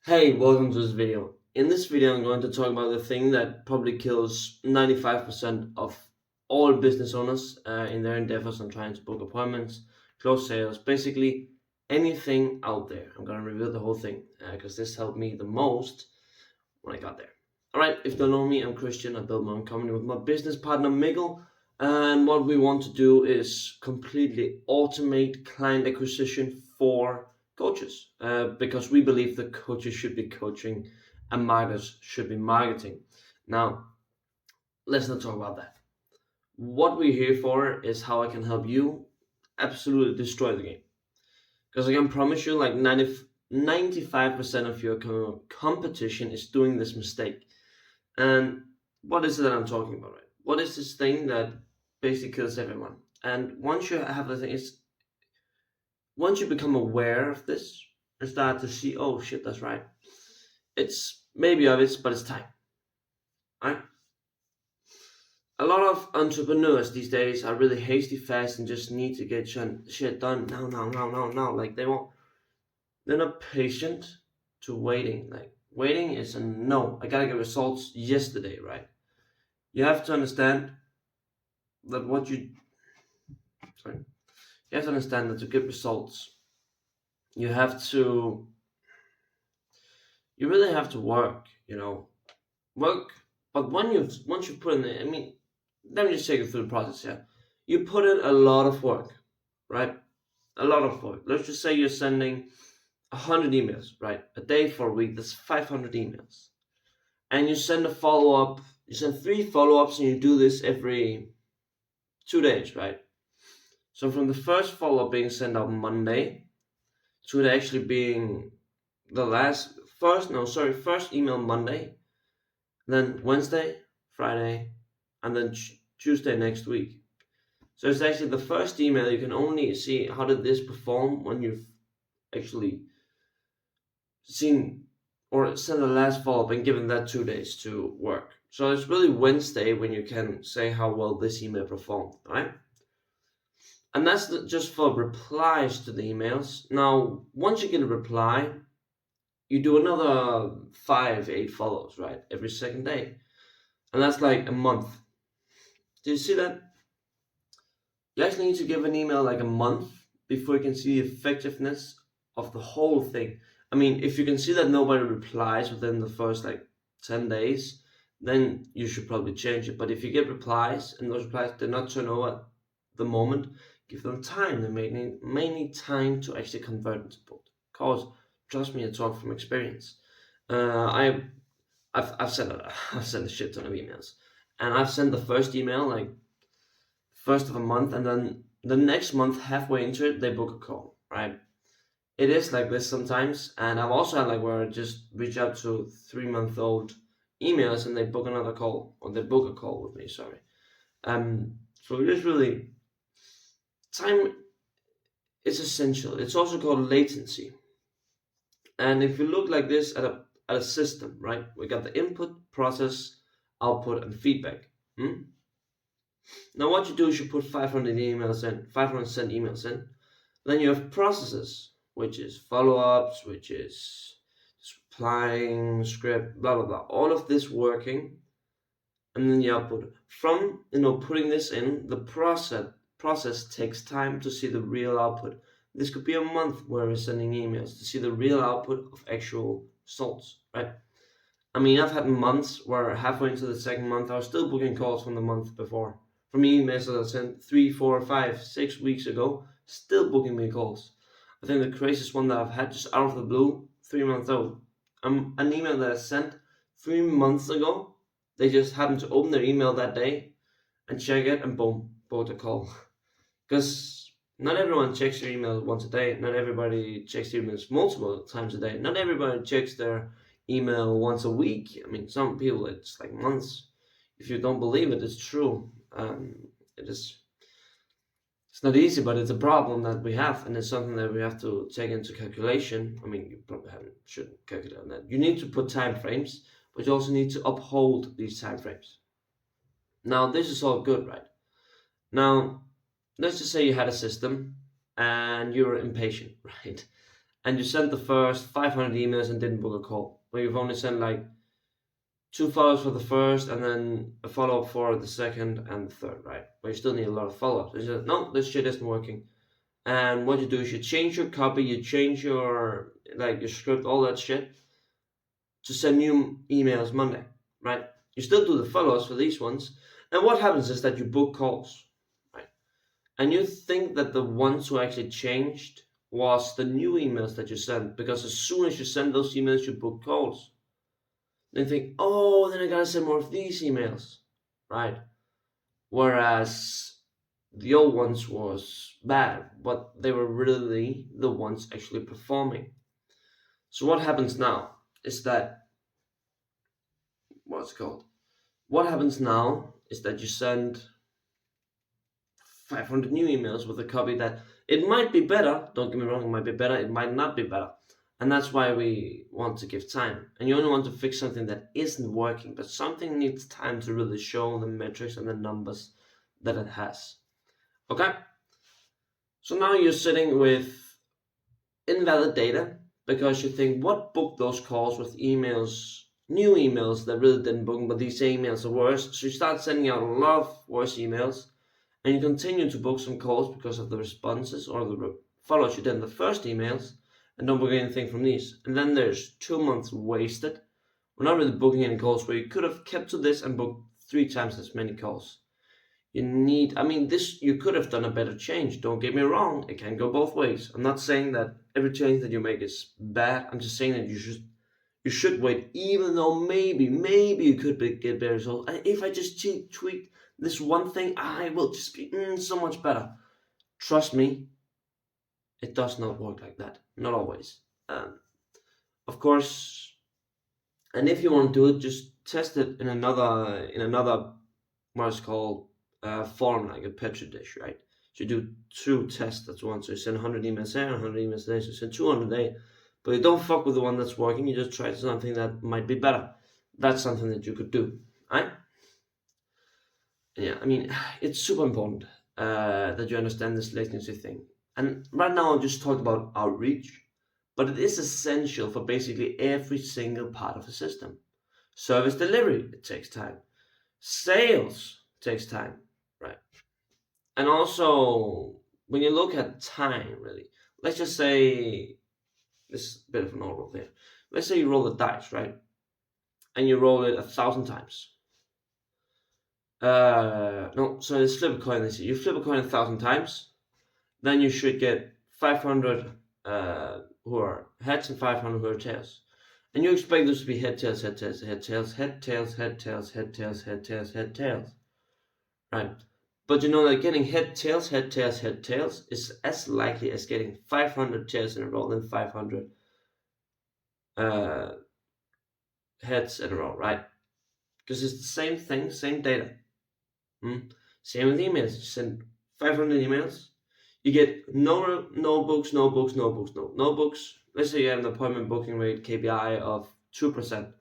Hey, welcome to this video. In this video, I'm going to talk about the thing that probably kills 95% of all business owners in their endeavors on trying to book appointments, close sales, basically anything out there. I'm going to reveal the whole thing because this helped me the most when I got there. All right, if you don't know me, I'm Christian. I built my own company with my business partner, Mikkel. And what we want to do is completely automate client acquisition for coaches because we believe that coaches should be coaching and marketers should be marketing. Now, let's not talk about that. What we're here for is how I can help you absolutely destroy the game. Because I can promise you, like 95% of your competition is doing this mistake. And what is it that I'm talking about, right? What is this thing that basically kills everyone? And once you have the thing, once you become aware of this and start to see, oh shit, that's right. It's maybe obvious, but it's time, right? A lot of entrepreneurs these days are really hasty fast and just need to get shit done now. Like they're not patient to waiting. Like waiting is a no. I gotta get results yesterday, right? You have to understand that you have to understand that to get results, you have to, you really have to work, work. But once you put in the, let me just take you through the process here. You put in a lot of work, right? A lot of work. Let's just say you're sending 100 emails, right? A day for a week, that's 500 emails. And you send a follow up, you send 3 follow ups, and you do this every 2 days, right? So from the first follow up being sent out Monday to it actually being first email Monday, then Wednesday, Friday, and then Tuesday next week. So it's actually the first email. You can only see how did this perform when you've actually seen or sent the last follow-up and given that 2 days to work. So it's really Wednesday when you can say how well this email performed, right? And that's just for replies to the emails. Now, once you get a reply, you do another 5, 8 follows, right? Every second day. And that's like a month. Do you see that? You actually need to give an email like a month before you can see the effectiveness of the whole thing. I mean, if you can see that nobody replies within the first like 10 days, then you should probably change it. But if you get replies and those replies did not turn over at the moment, give them time. They may need time to actually convert into booked. Because trust me, I talk from experience. I've sent I've sent a shit ton of emails, and I've sent the first email like first of a month, and then the next month, halfway into it, they book a call. Right? It is like this sometimes, and I've also had like where I just reach out to 3-month-old emails and they book another call, or they book a call with me. Sorry. So it is really time is essential. It's also called latency. And if you look like this at a system, right? We got the input, process, output, and feedback. Now what you do is you put 500 emails in, 500 sent emails in. Then you have processes, which is follow-ups, which is replying, script, blah, blah, blah. All of this working. And then the output. From, putting this in, the process takes time to see the real output. This could be a month where we're sending emails to see the real output of actual results, right? I mean, I've had months where halfway into the second month, I was still booking calls from the month before. From emails that I sent 3, 4, 5, 6 weeks ago, still booking me calls. I think the craziest one that I've had just out of the blue, 3 months old. An email that I sent 3 months ago, they just happened to open their email that day and check it, and boom, booked a call. Because not everyone checks their email once a day. Not everybody checks their emails multiple times a day. Not everybody checks their email once a week. I mean, some people it's like months. If you don't believe it, it's true. It is. It's not easy, but it's a problem that we have, and it's something that we have to take into calculation. I mean, you probably shouldn't calculate on that. You need to put time frames, but you also need to uphold these time frames. Now, this is all good, right? Now, let's just say you had a system and you're impatient, right? and you sent the first 500 emails and didn't book a call, or you've only sent like 2 follow-ups for the first and then a follow-up for the second and the third, right? But you still need a lot of follow-ups. You said, no, this shit isn't working. And what you do is you change your copy, you change your your script, all that shit, to send new emails Monday, right? You still do the follow-ups for these ones, and what happens is that you book calls, right? And you think that the ones who actually changed was the new emails that you sent, because as soon as you send those emails, you book calls. Then you think, oh, then I gotta send more of these emails, right? Whereas the old ones was bad, but they were really the ones actually performing. So what happens now is that what's it called? What happens now is that you send 500 new emails with a copy that it might be better. Don't get me wrong, it might be better. It might not be better. And that's why we want to give time. And you only want to fix something that isn't working, but something needs time to really show the metrics and the numbers that it has. Okay? So now you're sitting with invalid data because you think, what booked those calls with emails, new emails that really didn't book, but these emails are worse. So you start sending out a lot of worse emails, and you continue to book some calls because of the responses or the follow-ups you did in the first emails, and don't book anything from these. And then there's 2 months wasted. We're not really booking any calls where you could have kept to this and booked 3 times as many calls. You could have done a better change. Don't get me wrong, it can go both ways. I'm not saying that every change that you make is bad. I'm just saying that you should wait, even though maybe you could get better results. If I just tweak this one thing, I will just be so much better. Trust me, it does not work like that. Not always. Of course, and if you want to do it, just test it in another what's called form, like a petri dish, right? So you do 2 tests at once. So you send 100 emails there, 100 emails there. So you send 200 a day, but you don't fuck with the one that's working. You just try something that might be better. That's something that you could do, right? Yeah, it's super important that you understand this latency thing. And right now I just talked about outreach, but it is essential for basically every single part of the system. Service delivery, it takes time. Sales takes time, right? And also, when you look at time, really, let's just say, this is a bit of an oral here. Let's say you roll the dice, right? And you roll it 1,000 times. No, so let's flip a coin. Let's see. You flip a coin 1,000 times, then you should get 500 who are heads and 500 who are tails. And you expect those to be head, tails, head, tails, head, tails, head, tails, head, tails, head, tails, head, tails, head, tails. Right? But you know that getting head, tails, head, tails, head, tails is as likely as getting 500 tails in a row than 500 heads in a row, right? Because it's the same thing, same data. Same with emails. You send 500 emails, you get no books. Let's say you have an appointment booking rate KPI of 2%, and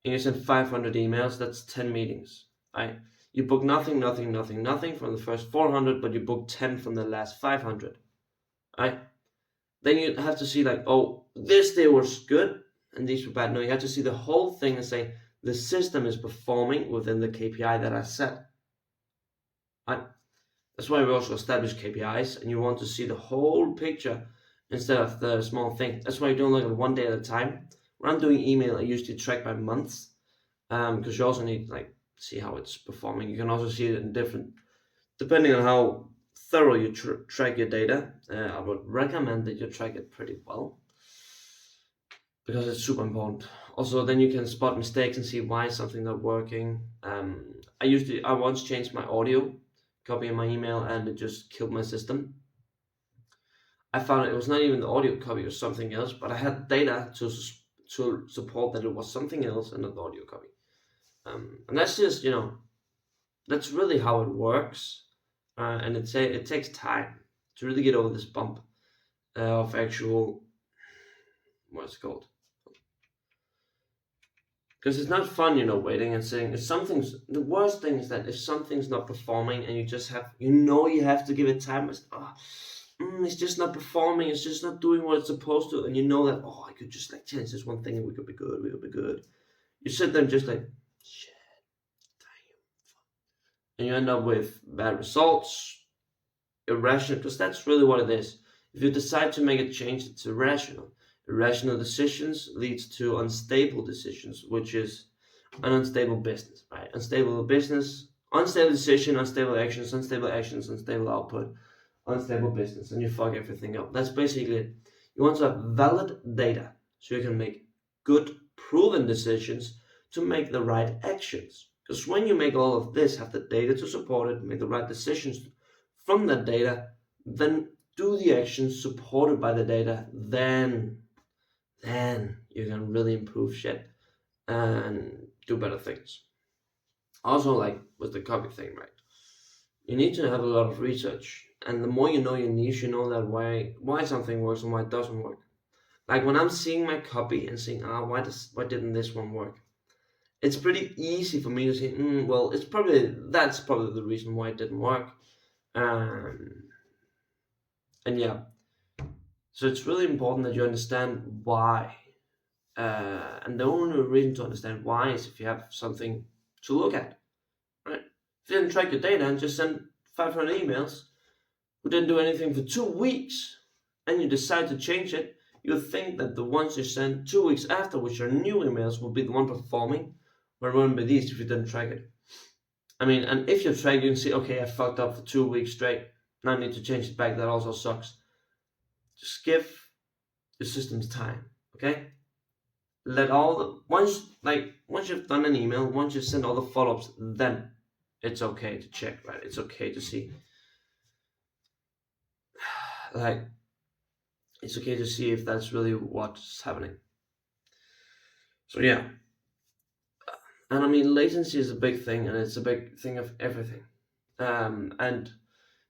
you send 500 emails. That's 10 meetings, right? You book nothing from the first 400, but you book 10 from the last 500, right? Then you have to see like, oh, this day was good and these were bad. No, you have to see the whole thing and say the system is performing within the KPI that I set. Right? That's why we also establish KPIs, and you want to see the whole picture instead of the small thing. That's why you don't look at one day at a time. When I'm doing email, I usually track by months, because you also need to see how it's performing. You can also see it in different, depending on how thorough you track your data. I would recommend that you track it pretty well, because it's super important. Also, then you can spot mistakes and see why something not working. I once changed my audio copy in my email, and it just killed my system. I found it was not even the audio copy, it was something else, but I had data to support that it was something else and not the audio copy. And that's just, that's really how it works. And it takes time to really get over this bump of actual, what's it called? Because it's not fun, waiting and saying the worst thing is that if something's not performing and you just have, you have to give it time, it's just not performing, it's just not doing what it's supposed to, and you know that, oh, I could just like change this one thing and we could be good, we could be good. You sit there and just like, shit, and you end up with bad results, irrational, because that's really what it is. If you decide to make a change, it's irrational. Irrational decisions leads to unstable decisions, which is an unstable business, right? Unstable business, unstable decision, unstable actions, unstable output, unstable business, and you fuck everything up. That's basically it. You want to have valid data so you can make good, proven decisions to make the right actions. Because when you make all of this, have the data to support it, make the right decisions from that data, then do the actions supported by the data, then you can really improve shit and do better things. Also, like with the copy thing, right? You need to have a lot of research, and the more you know your niche, you know that why something works and why it doesn't work. Like when I'm seeing my copy and saying, why didn't this one work? It's pretty easy for me to say, well, that's probably the reason why it didn't work. Um, and yeah, so it's really important that you understand why. And the only reason to understand why is if you have something to look at, right? If you didn't track your data and just send 500 emails who didn't do anything for 2 weeks, and you decide to change it, you think that the ones you send 2 weeks after, which are new emails, will be the one performing. But remember these if you didn't track it. I mean, and if you track, you can see, okay, I fucked up for 2 weeks straight. Now I need to change it back. That also sucks. Just give your systems time, okay? Let all the once you've done an email, once you've sent all the follow-ups, then it's okay to check, right? It's okay to see, like, it's okay to see if that's really what's happening. So yeah, and I mean, latency is a big thing, and it's a big thing of everything. And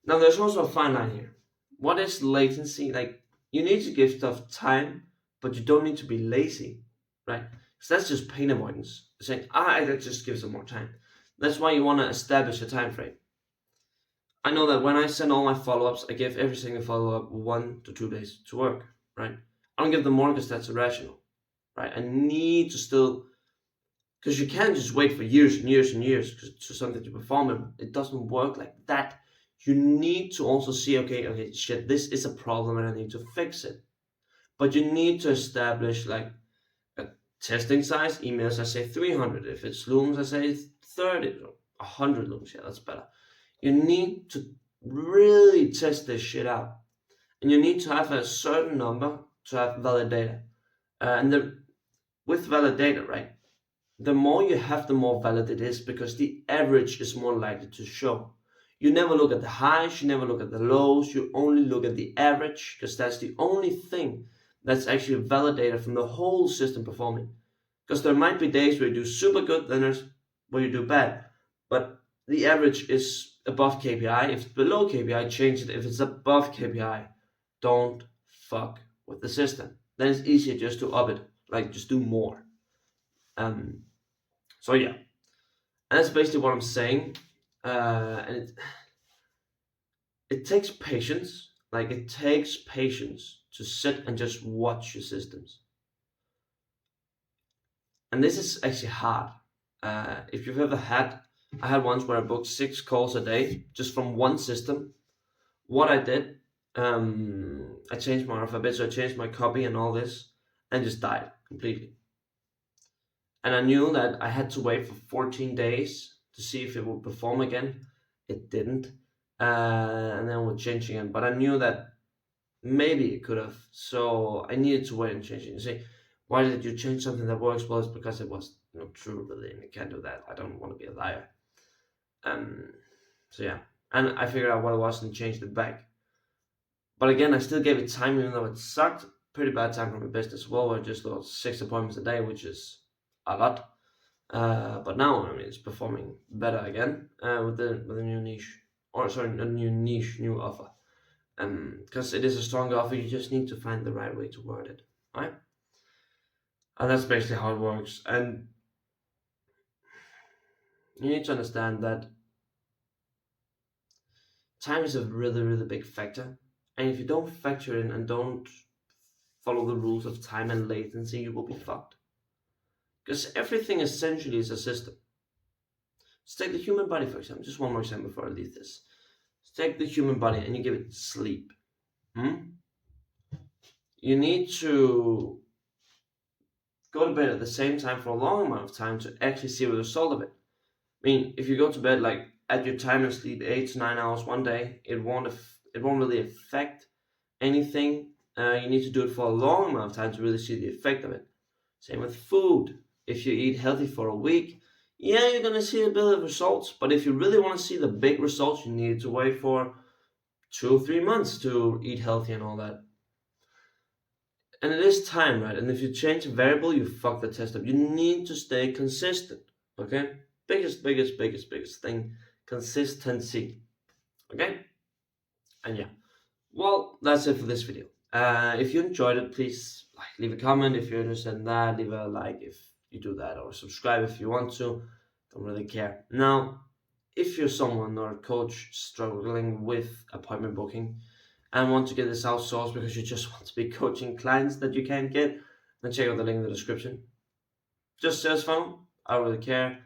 now there's also a fine line here. What is latency? Like, you need to give stuff time, but you don't need to be lazy, right? Because that's just pain avoidance. Saying, that just gives them more time. That's why you want to establish a time frame. I know that when I send all my follow-ups, I give every single follow-up 1 to 2 days to work, right? I don't give them more because that's irrational, right? I need to still, because you can't just wait for years and years and years for something to perform. It doesn't work like that. You need to also see, okay, shit, this is a problem and I need to fix it. But you need to establish like a testing size. Emails, I say 300. If it's looms, I say 30 or 100 looms. Yeah, that's better. You need to really test this shit out. And you need to have a certain number to have valid data. With valid data, right? The more you have, the more valid it is because the average is more likely to show. You never look at the highs, you never look at the lows, you only look at the average because that's the only thing that's actually validated from the whole system performing. Because there might be days where you do super good, then there's where you do bad. But the average is above KPI. If it's below KPI, change it. If it's above KPI, don't fuck with the system. Then it's easier just to up it, like just do more. So yeah, and that's basically what I'm saying. And it takes patience. Like it takes patience to sit and just watch your systems. And this is actually hard. If you've ever had, I had once where I booked 6 calls a day just from one system. What I did, I changed my alphabet, so I changed my copy and all this, and just died completely. And I knew that I had to wait for 14 days to see if it would perform again. It didn't. And then we'll change again. But I knew that maybe it could have. So I needed to wait and change it. You say, why did you change something that works? Well, it's because it was not true, really. And you can't do that. I don't want to be a liar. So yeah. And I figured out what it was and changed it back. But again, I still gave it time, even though it sucked. Pretty bad time for my business. Well, I just lost 6 appointments a day, which is a lot. But now, I mean, it's performing better again with a new niche, or sorry, a new niche, new offer. Because it is a strong offer, you just need to find the right way to word it, right? And that's basically how it works. And you need to understand that time is a really, really big factor. And if you don't factor in and don't follow the rules of time and latency, you will be fucked. Because everything essentially is a system. Let's take the human body, for example. Just one more example before I leave this. Let's take the human body and you give it sleep. You need to go to bed at the same time for a long amount of time to actually see the result of it. I mean, if you go to bed like at your time and sleep 8 to 9 hours one day, it won't really affect anything. You need to do it for a long amount of time to really see the effect of it. Same with food. If you eat healthy for a week, yeah, you're gonna see a bit of results. But if you really want to see the big results, you need to wait for 2 or 3 months to eat healthy and all that. And it is time, right? And if you change a variable, you fuck the test up. You need to stay consistent. Okay? Biggest thing. Consistency. Okay? And yeah. Well, that's it for this video. If you enjoyed it, please leave a comment if you're interested in that. Leave a like if you do that, or subscribe if you want to. Don't really care. Now, if you're someone or a coach struggling with appointment booking and want to get this outsourced because you just want to be coaching clients that you can't get, then check out the link in the description. Just sales funnel. I don't really care.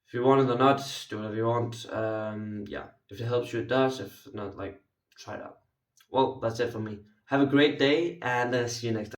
If you want it or not, do whatever you want. Yeah, if it helps you, it does. If not, try it out. Well, that's it for me. Have a great day, and see you next time.